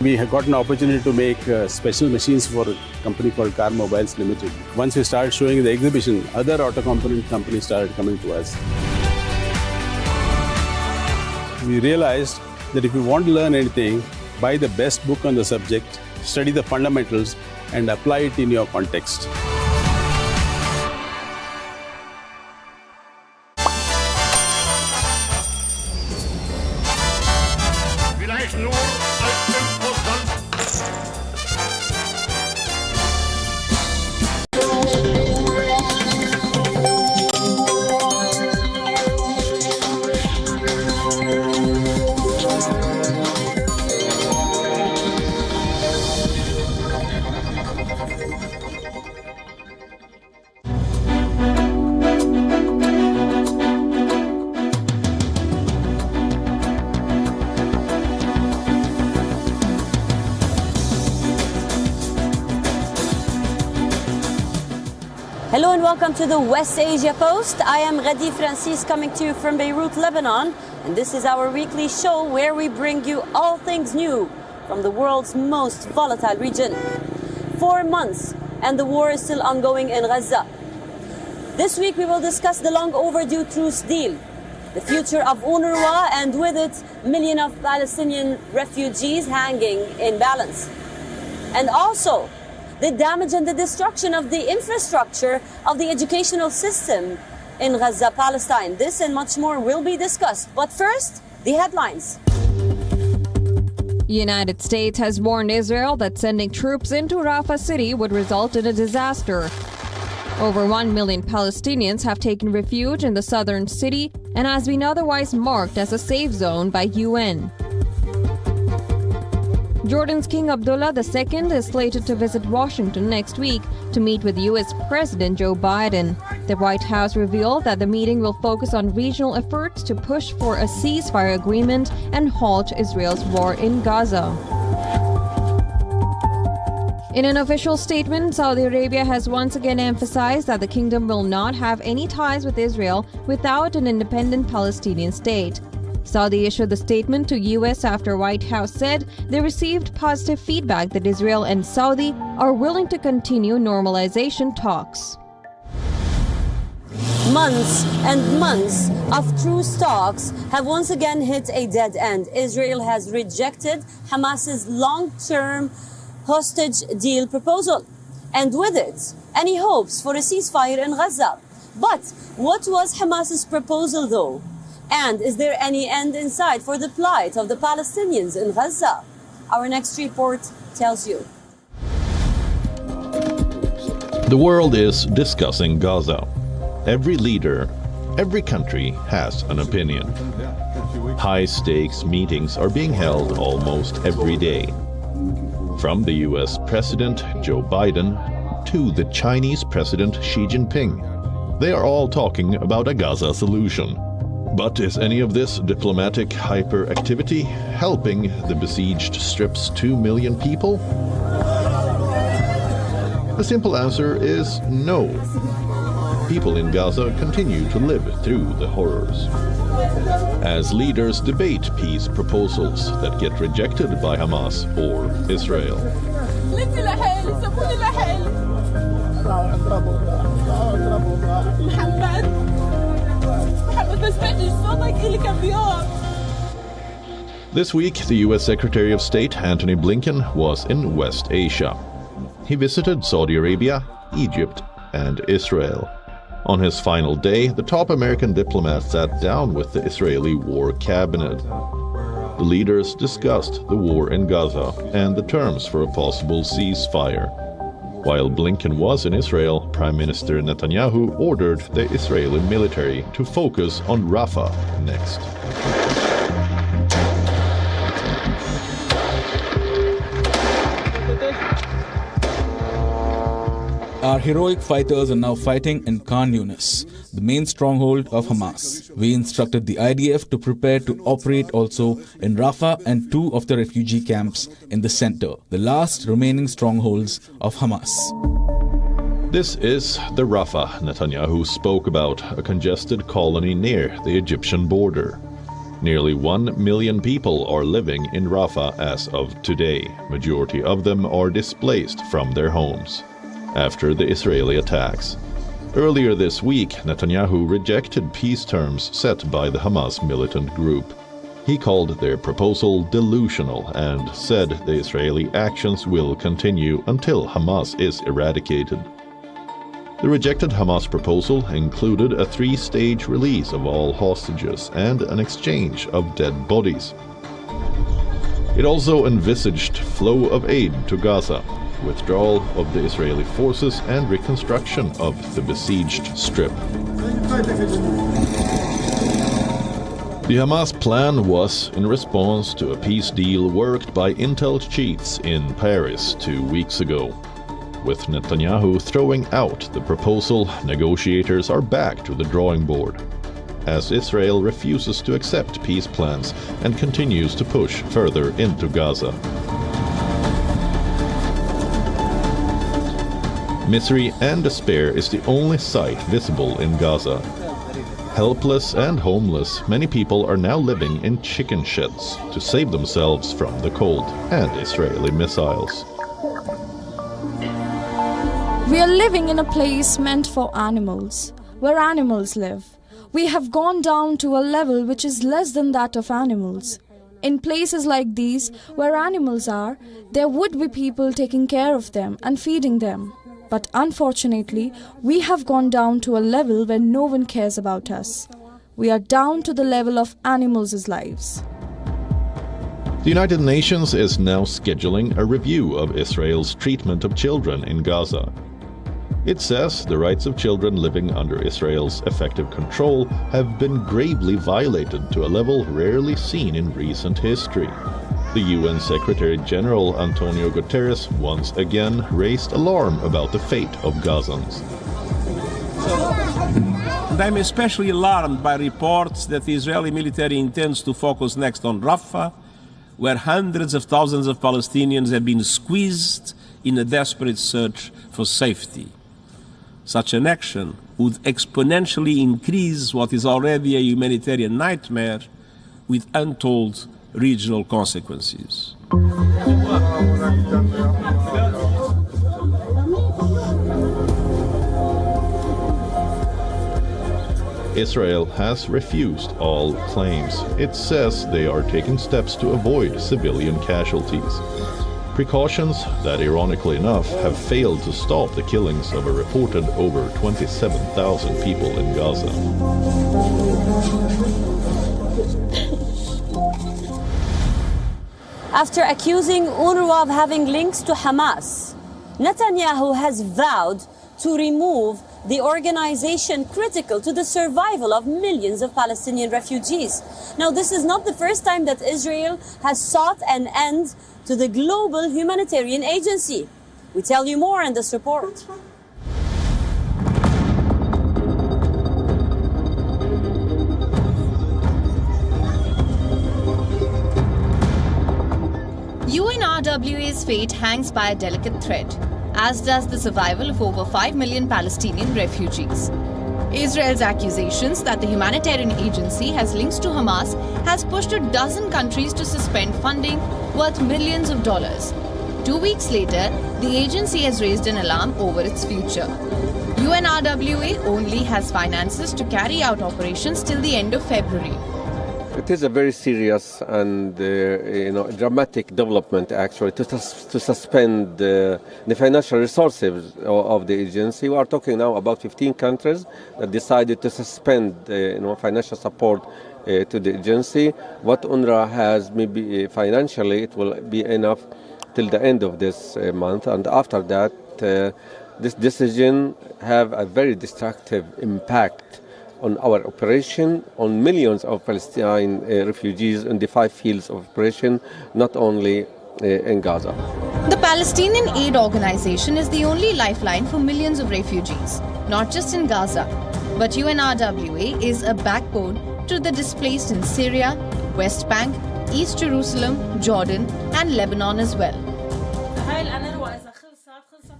We have got an opportunity to make special machines for a company called Car Mobiles Limited. Once we started showing the exhibition, other auto component companies started coming to us. We realized that if you want to learn anything, buy the best book on the subject, study the fundamentals, and apply it in your context. Hello and welcome to the West Asia Post. I am Ghadi Francis coming to you from Beirut, Lebanon. And this is our weekly show where we bring you all things new from the world's most volatile region. 4 months and the war is still ongoing in Gaza. This week we will discuss the long overdue truce deal, the future of UNRWA, and with it, millions of Palestinian refugees hanging in balance. And also, the damage and the destruction of the infrastructure of the educational system in Gaza, Palestine. This and much more will be discussed. But first, the headlines. United States has warned Israel that sending troops into Rafah city would result in a disaster. Over 1 million Palestinians have taken refuge in the southern city and has been otherwise marked as a safe zone by UN. Jordan's King Abdullah II is slated to visit Washington next week to meet with U.S. President Joe Biden. The White House revealed that the meeting will focus on regional efforts to push for a ceasefire agreement and halt Israel's war in Gaza. In an official statement, Saudi Arabia has once again emphasized that the kingdom will not have any ties with Israel without an independent Palestinian state. Saudi issued the statement to U.S. after White House said they received positive feedback that Israel and Saudi are willing to continue normalization talks. Months and months of truce talks have once again hit a dead end. Israel has rejected Hamas's long-term hostage deal proposal, and with it, any hopes for a ceasefire in Gaza. But what was Hamas's proposal though? And is there any end in sight for the plight of the Palestinians in Gaza? Our next report tells you. The world is discussing Gaza. Every leader, every country has an opinion. High-stakes meetings are being held almost every day. From the US President Joe Biden to the Chinese President Xi Jinping. They are all talking about a Gaza solution. But is any of this diplomatic hyperactivity helping the besieged Strip's 2 million people? The simple answer is no. People in Gaza continue to live through the horrors. As leaders debate peace proposals that get rejected by Hamas or Israel. This week, the U.S. Secretary of State Antony Blinken was in West Asia. He visited Saudi Arabia, Egypt, and Israel. On his final day, the top American diplomat sat down with the Israeli war cabinet. The leaders discussed the war in Gaza and the terms for a possible ceasefire. While Blinken was in Israel, Prime Minister Netanyahu ordered the Israeli military to focus on Rafah next. Our heroic fighters are now fighting in Khan Yunis, the main stronghold of Hamas. We instructed the IDF to prepare to operate also in Rafah and 2 of the refugee camps in the center, the last remaining strongholds of Hamas. This is the Rafah Netanyahu spoke about, a congested colony near the Egyptian border. Nearly 1 million people are living in Rafah as of today. Majority of them are displaced from their homes after the Israeli attacks. Earlier this week, Netanyahu rejected peace terms set by the Hamas militant group. He called their proposal delusional and said the Israeli actions will continue until Hamas is eradicated. The rejected Hamas proposal included a 3-stage release of all hostages and an exchange of dead bodies. It also envisaged flow of aid to Gaza, withdrawal of the Israeli forces and reconstruction of the besieged strip. The Hamas plan was in response to a peace deal worked by intel chiefs in Paris 2 weeks ago. With Netanyahu throwing out the proposal, negotiators are back to the drawing board, as Israel refuses to accept peace plans and continues to push further into Gaza. Misery and despair is the only sight visible in Gaza. Helpless and homeless, many people are now living in chicken sheds to save themselves from the cold and Israeli missiles. We are living in a place meant for animals, where animals live. We have gone down to a level which is less than that of animals. In places like these, where animals are, there would be people taking care of them and feeding them. But unfortunately, we have gone down to a level where no one cares about us. We are down to the level of animals' lives. The United Nations is now scheduling a review of Israel's treatment of children in Gaza. It says the rights of children living under Israel's effective control have been gravely violated to a level rarely seen in recent history. The UN Secretary-General Antonio Guterres once again raised alarm about the fate of Gazans. And I'm especially alarmed by reports that the Israeli military intends to focus next on Rafah, where hundreds of thousands of Palestinians have been squeezed in a desperate search for safety. Such an action would exponentially increase what is already a humanitarian nightmare with untold regional consequences. Israel has refused all claims. It says they are taking steps to avoid civilian casualties. Precautions that, ironically enough, have failed to stop the killings of a reported over 27,000 people in Gaza. After accusing UNRWA of having links to Hamas, Netanyahu has vowed to remove the organization critical to the survival of millions of Palestinian refugees. Now, this is not the first time that Israel has sought an end to the global humanitarian agency. We tell you more in this report. UNRWA's fate hangs by a delicate thread, as does the survival of over 5 million Palestinian refugees. Israel's accusations that the humanitarian agency has links to Hamas has pushed a dozen countries to suspend funding worth millions of dollars. 2 weeks later, the agency has raised an alarm over its future. UNRWA only has finances to carry out operations till the end of February. It is a very serious and dramatic development, actually, to suspend the financial resources of the agency. We are talking now about 15 countries that decided to suspend financial support to the agency. What UNRWA has, maybe financially, it will be enough till the end of this month, and after that, this decision have a very destructive impact on our operation, on millions of Palestinian refugees in the 5 fields of operation, not only in Gaza. The Palestinian Aid Organization is the only lifeline for millions of refugees, not just in Gaza, but UNRWA is a backbone to the displaced in Syria, West Bank, East Jerusalem, Jordan, and Lebanon as well.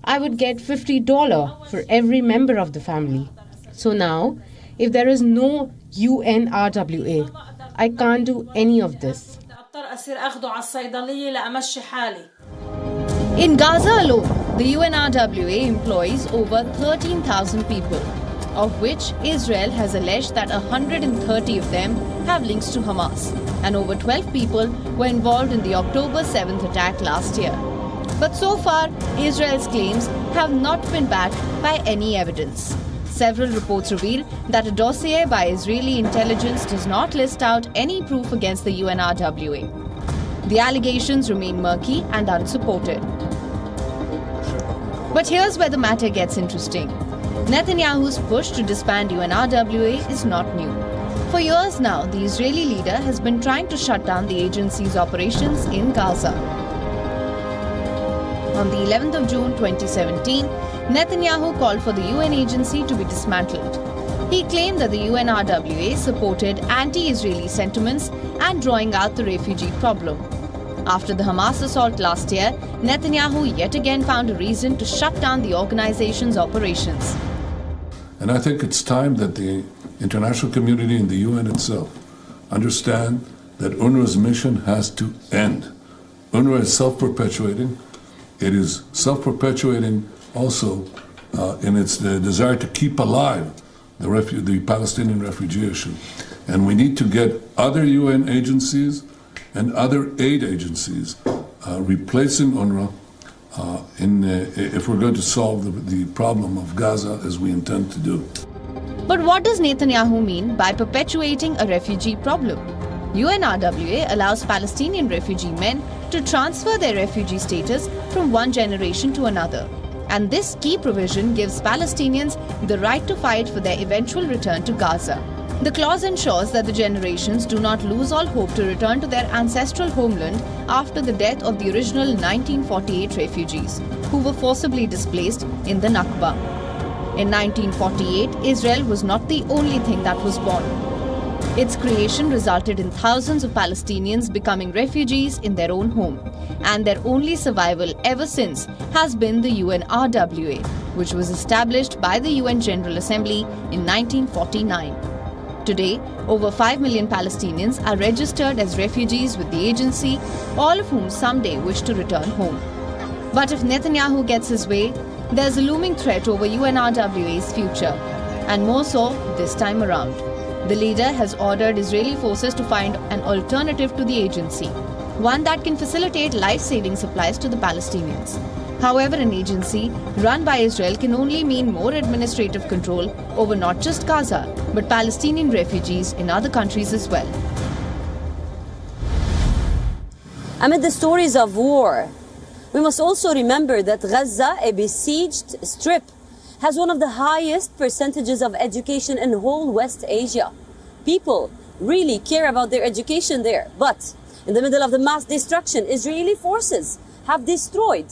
I would get $50 for every member of the family. So now, if there is no UNRWA, I can't do any of this. In Gaza alone, the UNRWA employs over 13,000 people, of which Israel has alleged that 130 of them have links to Hamas, and over 12 people were involved in the October 7th attack last year. But so far, Israel's claims have not been backed by any evidence. Several reports reveal that a dossier by Israeli intelligence does not list out any proof against the UNRWA. The allegations remain murky and unsupported. But here's where the matter gets interesting. Netanyahu's push to disband UNRWA is not new. For years now, the Israeli leader has been trying to shut down the agency's operations in Gaza. On the 11th of June 2017, Netanyahu called for the UN agency to be dismantled. He claimed that the UNRWA supported anti-Israeli sentiments and drawing out the refugee problem. After the Hamas assault last year, Netanyahu yet again found a reason to shut down the organization's operations. And I think it's time that the international community and the UN itself understand that UNRWA's mission has to end. UNRWA is self-perpetuating. It is self-perpetuating also in its desire to keep alive the Palestinian refugee issue. And we need to get other UN agencies and other aid agencies replacing UNRWA if we're going to solve the problem of Gaza as we intend to do. But what does Netanyahu mean by perpetuating a refugee problem? UNRWA allows Palestinian refugee men to transfer their refugee status from one generation to another. And this key provision gives Palestinians the right to fight for their eventual return to Gaza. The clause ensures that the generations do not lose all hope to return to their ancestral homeland after the death of the original 1948 refugees, who were forcibly displaced in the Nakba. In 1948, Israel was not the only thing that was born. Its creation resulted in thousands of Palestinians becoming refugees in their own home, and their only survival ever since has been the UNRWA, which was established by the UN General Assembly in 1949. Today, over 5 million Palestinians are registered as refugees with the agency, all of whom someday wish to return home. But if Netanyahu gets his way, there's a looming threat over UNRWA's future, and more so this time around. The leader has ordered Israeli forces to find an alternative to the agency, one that can facilitate life-saving supplies to the Palestinians. However, an agency run by Israel can only mean more administrative control over not just Gaza, but Palestinian refugees in other countries as well. Amid the stories of war, we must also remember that Gaza, a besieged strip, has one of the highest percentages of education in whole West Asia. People really care about their education there. But in the middle of the mass destruction, Israeli forces have destroyed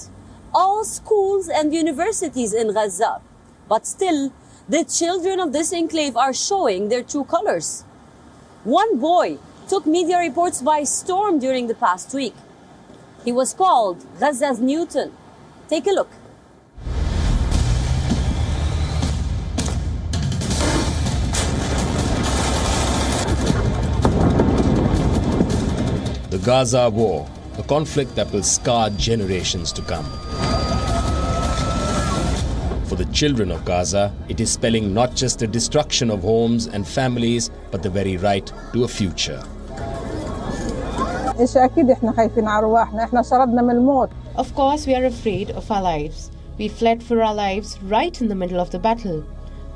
all schools and universities in Gaza. But still, the children of this enclave are showing their true colors. One boy took media reports by storm during the past week. He was called Gaza's Newton. Take a look. The Gaza War, a conflict that will scar generations to come. For the children of Gaza, it is spelling not just the destruction of homes and families, but the very right to a future. Of course, we are afraid of our lives. We fled for our lives right in the middle of the battle.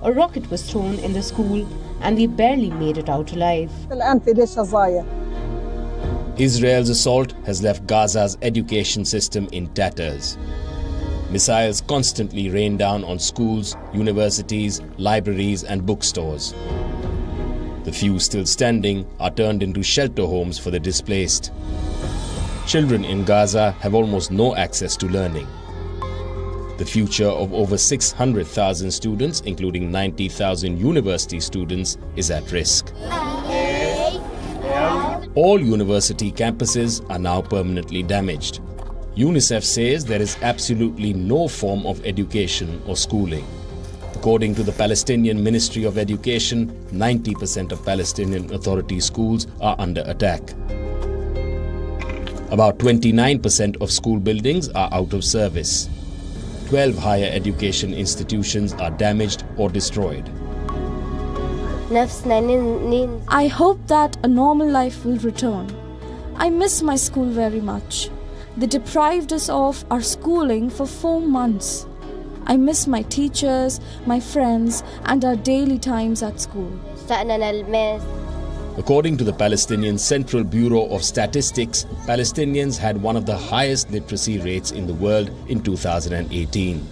A rocket was thrown in the school and we barely made it out alive. Israel's assault has left Gaza's education system in tatters. Missiles constantly rain down on schools, universities, libraries and bookstores. The few still standing are turned into shelter homes for the displaced. Children in Gaza have almost no access to learning. The future of over 600,000 students, including 90,000 university students, is at risk. All university campuses are now permanently damaged. UNICEF says there is absolutely no form of education or schooling. According to the Palestinian Ministry of Education, 90% of Palestinian Authority schools are under attack. About 29% of school buildings are out of service. 12 higher education institutions are damaged or destroyed. I hope that a normal life will return. I miss my school very much. They deprived us of our schooling for 4 months. I miss my teachers, my friends, and our daily times at school. According to the Palestinian Central Bureau of Statistics, Palestinians had one of the highest literacy rates in the world in 2018.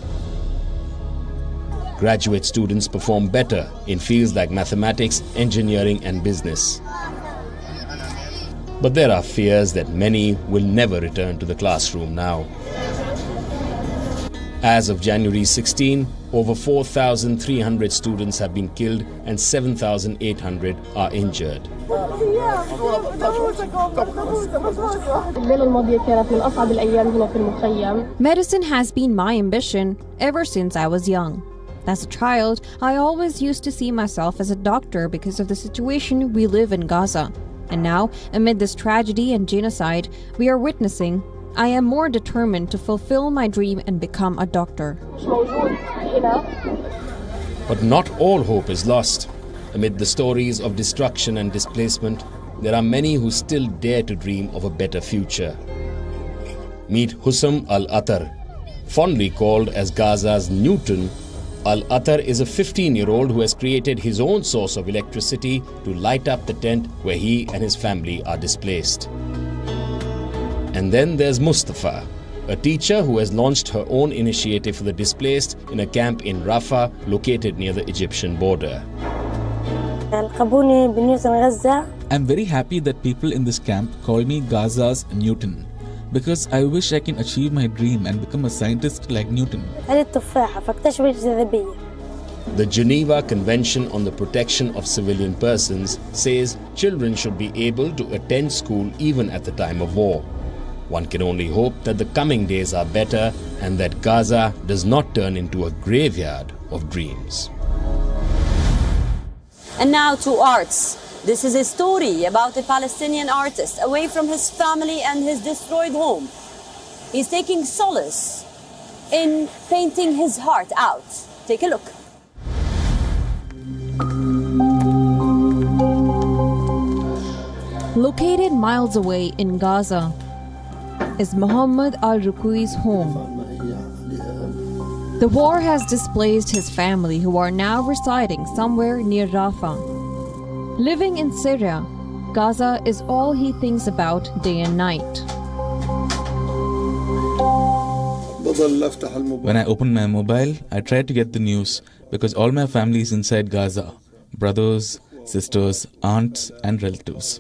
Graduate students perform better in fields like mathematics, engineering, and business. But there are fears that many will never return to the classroom now. As of January 16, over 4,300 students have been killed and 7,800 are injured. Medicine has been my ambition ever since I was young. As a child, I always used to see myself as a doctor because of the situation we live in Gaza. And now, amid this tragedy and genocide we are witnessing, I am more determined to fulfill my dream and become a doctor. But not all hope is lost. Amid the stories of destruction and displacement, there are many who still dare to dream of a better future. Meet Hussam Al-Atar. Fondly called as Gaza's Newton, Al-Atar is a 15-year-old who has created his own source of electricity to light up the tent where he and his family are displaced. And then there's Mustafa, a teacher who has launched her own initiative for the displaced in a camp in Rafah located near the Egyptian border. I'm very happy that people in this camp call me Gaza's Newton, because I wish I can achieve my dream and become a scientist like Newton. The Geneva Convention on the Protection of Civilian Persons says children should be able to attend school even at the time of war. One can only hope that the coming days are better and that Gaza does not turn into a graveyard of dreams. And now to arts. This is a story about a Palestinian artist away from his family and his destroyed home. He's taking solace in painting his heart out. Take a look. Located miles away in Gaza is Muhammad al-Rukui's home. The war has displaced his family, who are now residing somewhere near Rafah. Living in Syria, Gaza is all he thinks about day and night. When I open my mobile, I try to get the news because all my family is inside Gaza. Brothers, sisters, aunts and relatives.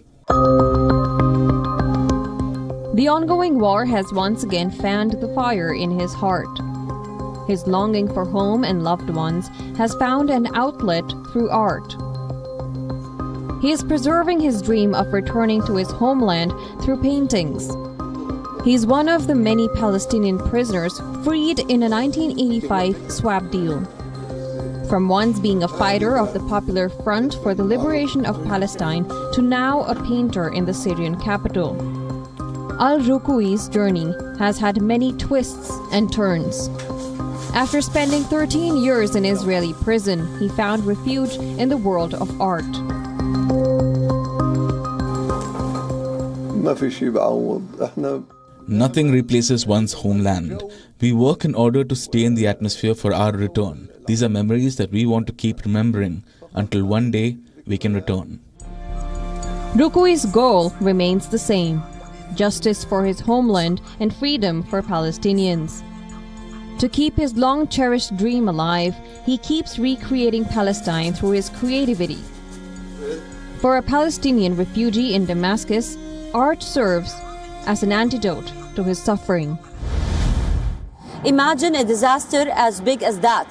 The ongoing war has once again fanned the fire in his heart. His longing for home and loved ones has found an outlet through art. He is preserving his dream of returning to his homeland through paintings. He is one of the many Palestinian prisoners freed in a 1985 swap deal. From once being a fighter of the Popular Front for the Liberation of Palestine to now a painter in the Syrian capital. Al-Rukui's journey has had many twists and turns. After spending 13 years in Israeli prison, he found refuge in the world of art. Nothing replaces one's homeland. We work in order to stay in the atmosphere for our return. These are memories that we want to keep remembering until one day we can return. Rukui's goal remains the same: justice for his homeland and freedom for Palestinians. To keep his long-cherished dream alive, he keeps recreating Palestine through his creativity. For a Palestinian refugee in Damascus, art serves as an antidote to his suffering. Imagine a disaster as big as that.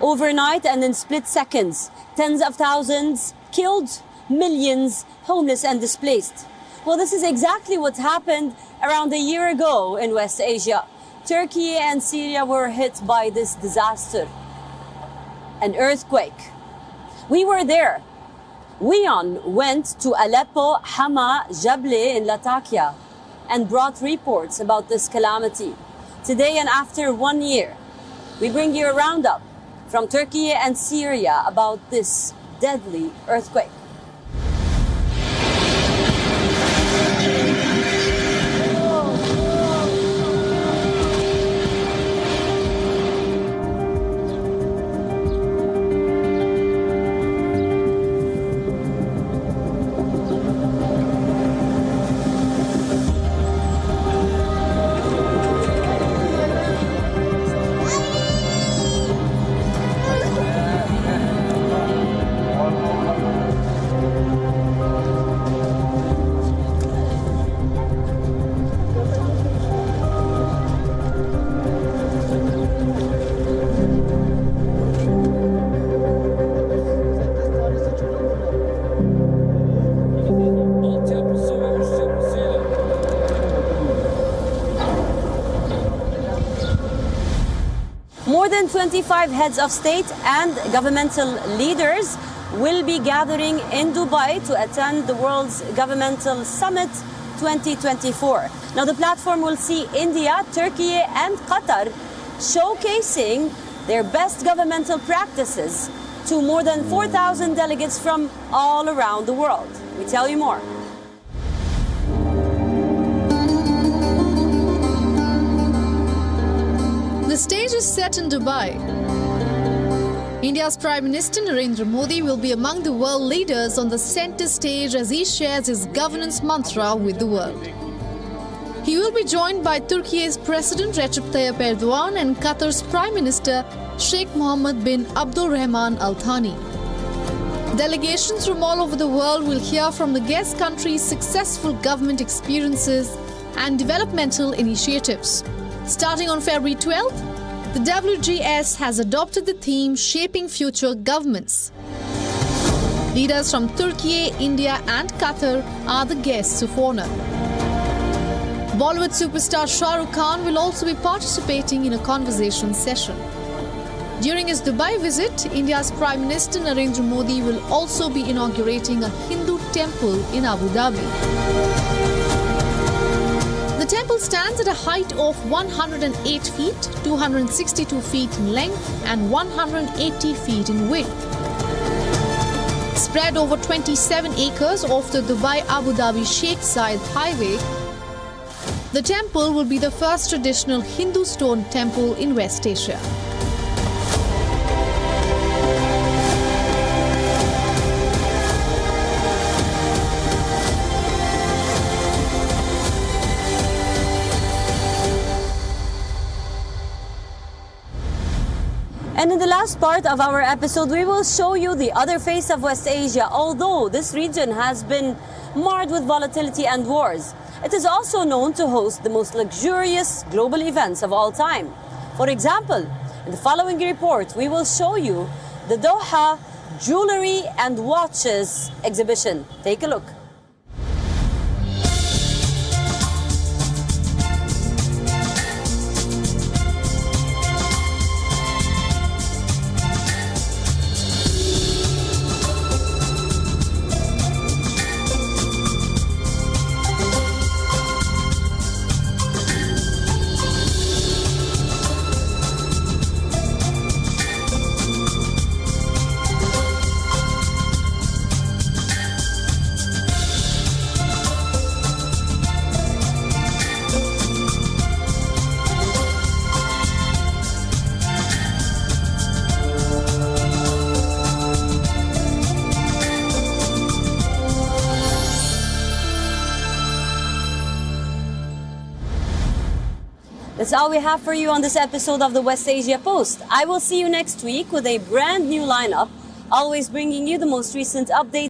Overnight and in split seconds, tens of thousands killed, millions homeless and displaced. Well, this is exactly what happened around a year ago in West Asia. Turkey and Syria were hit by this disaster. an earthquake. We were there. WION went to Aleppo, Hama, Jable in Latakia and brought reports about this calamity. Today and after 1 year, we bring you a roundup from Turkey and Syria about this deadly earthquake. More than 25 heads of state and governmental leaders will be gathering in Dubai to attend the World's Governmental Summit 2024. Now, the platform will see India, Turkey, and Qatar showcasing their best governmental practices to more than 4,000 delegates from all around the world. We tell you more. The stage is set in Dubai. India's Prime Minister Narendra Modi will be among the world leaders on the center stage as he shares his governance mantra with the world. He will be joined by Turkey's President Recep Tayyip Erdogan and Qatar's Prime Minister Sheikh Mohammed bin Abdulrahman Al Thani. Delegations from all over the world will hear from the guest country's successful government experiences and developmental initiatives. Starting on February 12th, the WGS has adopted the theme Shaping Future Governments. Leaders from Turkey, India and Qatar are the guests of honor. Bollywood superstar Shah Rukh Khan will also be participating in a conversation session. During his Dubai visit, India's Prime Minister Narendra Modi will also be inaugurating a Hindu temple in Abu Dhabi. The temple stands at a height of 108 feet, 262 feet in length and 180 feet in width. Spread over 27 acres off the Dubai-Abu Dhabi Sheikh Zayed Highway, the temple will be the first traditional Hindu stone temple in West Asia. And in the last part of our episode, we will show you the other face of West Asia. Although this region has been marred with volatility and wars, it is also known to host the most luxurious global events of all time. For example, in the following report, we will show you the Doha Jewelry and Watches exhibition. Take a look. That's all we have for you on this episode of the West Asia Post. I will see you next week with a brand new lineup, always bringing you the most recent updates